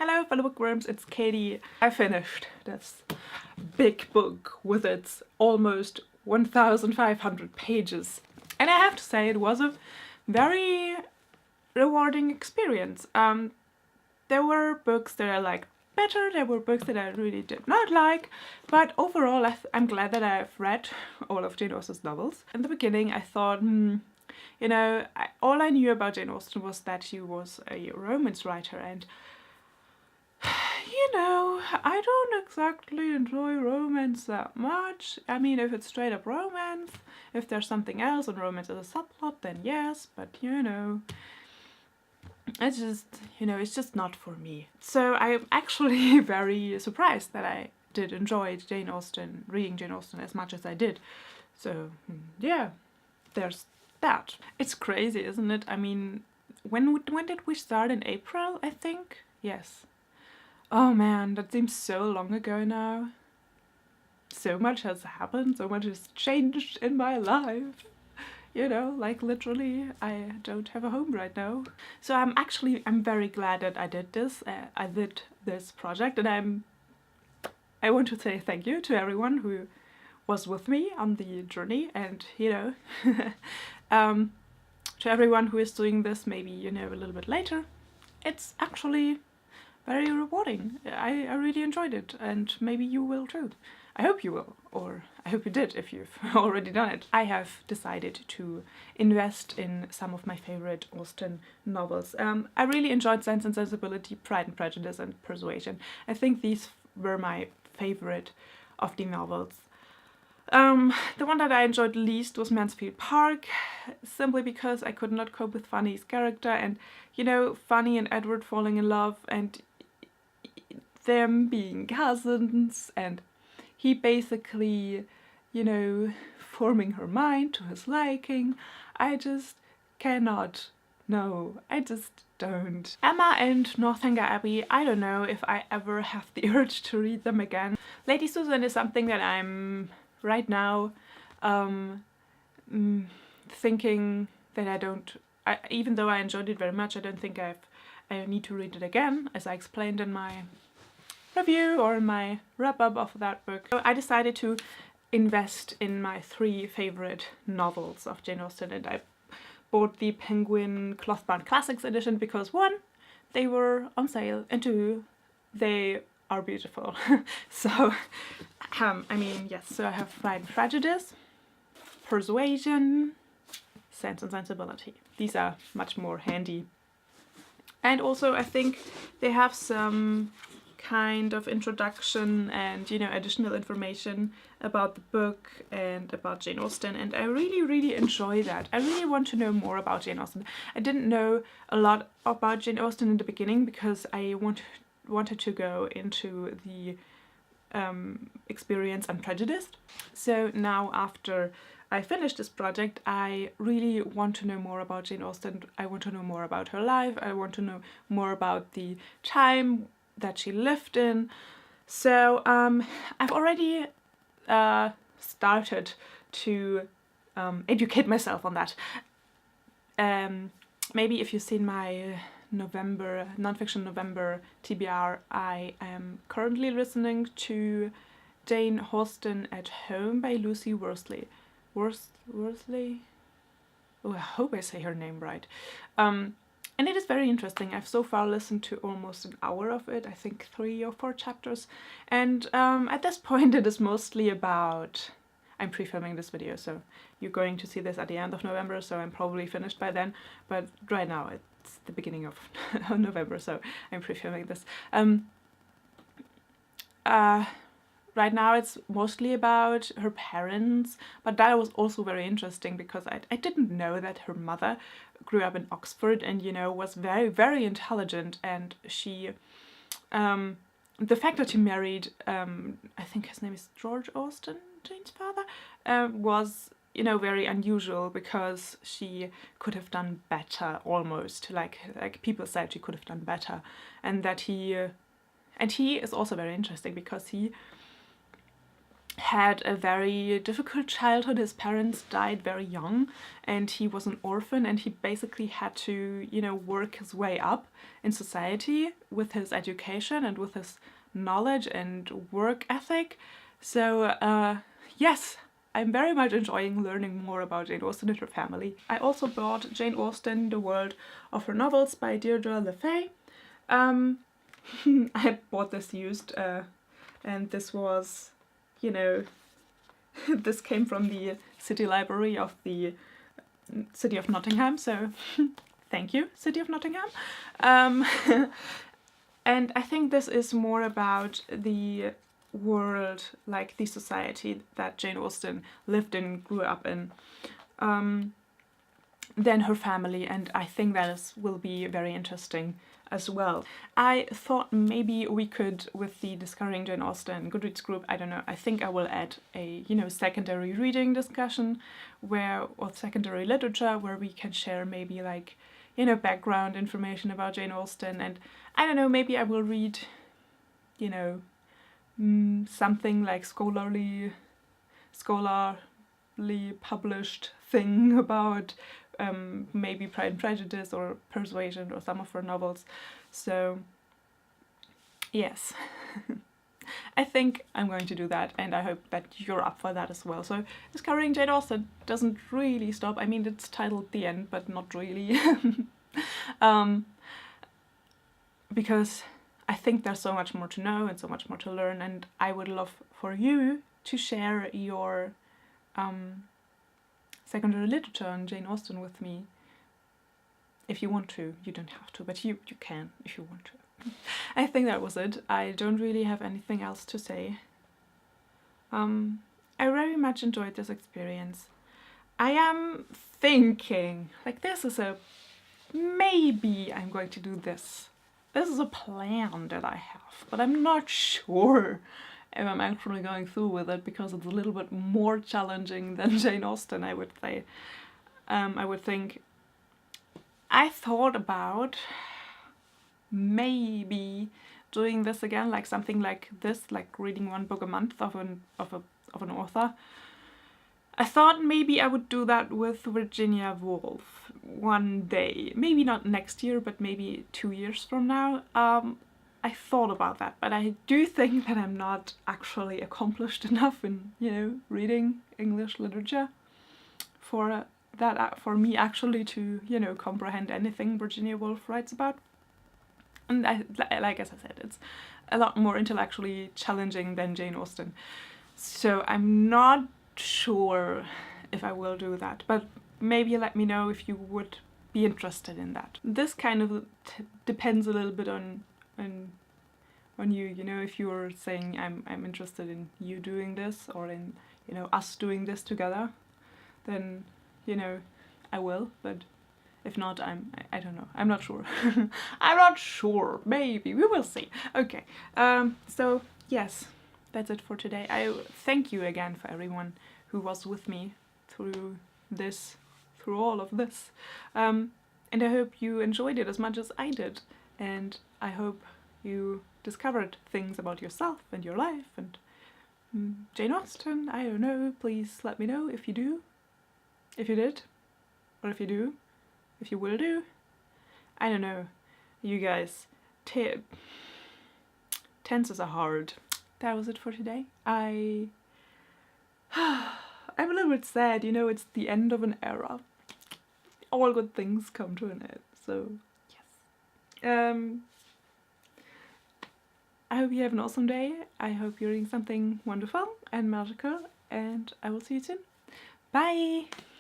Hello fellow bookworms, it's Katie. I finished this big book with its almost 1,500 pages. And I have to say it was a very rewarding experience. There were books that I liked better, there were books that I really did not like, but overall I'm glad that I've read all of Jane Austen's novels. In the beginning I thought, you know, all I knew about Jane Austen was that she was a romance writer, and you know, I don't exactly enjoy romance that much. I mean, if it's straight up romance, if there's something else and romance is a subplot, then yes, but you know, it's just, you know, it's just not for me. So I'm actually very surprised that I did enjoy Jane Austen, reading Jane Austen as much as I did. So yeah, there's that. It's crazy, isn't it? I mean, when did we start? In April, I think? Yes. Oh man, that seems so long ago now. So much has happened, so much has changed in my life. You know, like literally, I don't have a home right now. So I'm very glad that I did this. I did this project, and I want to say thank you to everyone who was with me on the journey, and you know, to everyone who is doing this maybe, you know, a little bit later. It's actually very rewarding. I really enjoyed it, and maybe you will too. I hope you will, or I hope you did if you've already done it. I have decided to invest in some of my favorite Austen novels. I really enjoyed Sense and Sensibility, Pride and Prejudice and Persuasion. I think these were my favorite of the novels. The one that I enjoyed least was Mansfield Park, simply because I could not cope with Fanny's character, and you know, Fanny and Edward falling in love and them being cousins, and he basically, you know, forming her mind to his liking. I just cannot. No, I just don't. Emma and Northanger Abbey, I don't know if I ever have the urge to read them again. Lady Susan is something that I'm right now thinking that I don't, even though I enjoyed it very much, I don't think I need to read it again, as I explained in my review or in my wrap-up of that book. So I decided to invest in my 3 favorite novels of Jane Austen, and I bought the Penguin Clothbound Classics edition because 1, they were on sale, and 2, they are beautiful. So, I mean, yes, so I have Pride and Prejudice, Persuasion, Sense and Sensibility. These are much more handy. And also I think they have some kind of introduction and, you know, additional information about the book and about Jane Austen, and I really enjoy that. I really want to know more about Jane Austen. I didn't know a lot about Jane Austen in the beginning because I wanted to go into the experience Unprejudiced. So now, after I finished this project, I really want to know more about Jane Austen. I want to know more about her life. I want to know more about the time that she lived in. So I've already started to educate myself on that. Maybe if you've seen my nonfiction November TBR, I am currently listening to Jane Austen at Home by Lucy Worsley. Worsley? Oh, I hope I say her name right. And it is very interesting. I've so far listened to almost an hour of it, I think 3 or 4 chapters. And at this point it is mostly about... I'm pre-filming this video, so you're going to see this at the end of November, so I'm probably finished by then. But right now it's the beginning of November, so I'm pre-filming this. Right now it's mostly about her parents, but that was also very interesting because I didn't know that her mother grew up in Oxford and, you know, was very intelligent, and she, the fact that she married, I think his name is George Austen, Jane's father, was, you know, very unusual because she could have done better almost, like people said she could have done better, and that he is also very interesting because he had a very difficult childhood. His parents died very young and he was an orphan, and he basically had to, you know, work his way up in society with his education and with his knowledge and work ethic. So yes, I'm very much enjoying learning more about Jane Austen and her family. I also bought Jane Austen, The World of Her Novels by Deirdre LeFay. I bought this used and this was, you know, this came from the City Library of the City of Nottingham, so thank you, City of Nottingham. And I think this is more about the world, like the society that Jane Austen lived in, grew up in, than her family, and I think that will be very interesting as well. I thought maybe we could, with the Discovering Jane Austen Goodreads group, I don't know, I think I will add a, you know, secondary reading discussion or secondary literature where we can share maybe like, you know, background information about Jane Austen, and I don't know, maybe I will read, you know, something like scholarly published thing about maybe Pride and Prejudice or Persuasion or some of her novels. So yes, I think I'm going to do that, and I hope that you're up for that as well. So Discovering Jane Austen doesn't really stop. I mean, it's titled The End, but not really. Because I think there's so much more to know and so much more to learn, and I would love for you to share your secondary literature on Jane Austen with me. If you want to, you don't have to, but you can if you want to. I think that was it. I don't really have anything else to say. I very much enjoyed this experience. I am thinking, like, maybe I'm going to do this. This is a plan that I have, but I'm not sure if I'm actually going through with it, because it's a little bit more challenging than Jane Austen, I would say. I would think. I thought about maybe doing this again, like something like this, like reading one book a month of an author. I thought maybe I would do that with Virginia Woolf one day. Maybe not next year, but maybe 2 years from now. I thought about that, but I do think that I'm not actually accomplished enough in, you know, reading English literature for me actually to, you know, comprehend anything Virginia Woolf writes about. And like as I said, it's a lot more intellectually challenging than Jane Austen. So I'm not sure if I will do that, but maybe let me know if you would be interested in that. This kind of depends a little bit on you, you know, if you're saying I'm interested in you doing this, or in, you know, us doing this together, then, you know, I will, but if not, I don't know, I'm not sure. I'm not sure, maybe, we will see. Okay, so yes, that's it for today. I thank you again for everyone who was with me through all of this. And I hope you enjoyed it as much as I did, and I hope you discovered things about yourself and your life and Jane Austen. I don't know, please let me know if you do, if you did, or if you do, if you will do. I don't know, you guys, tenses are hard. That was it for today. I'm a little bit sad, you know, it's the end of an era. All good things come to an end, so yes. I hope you have an awesome day. I hope you're reading something wonderful and magical, and I will see you soon. Bye!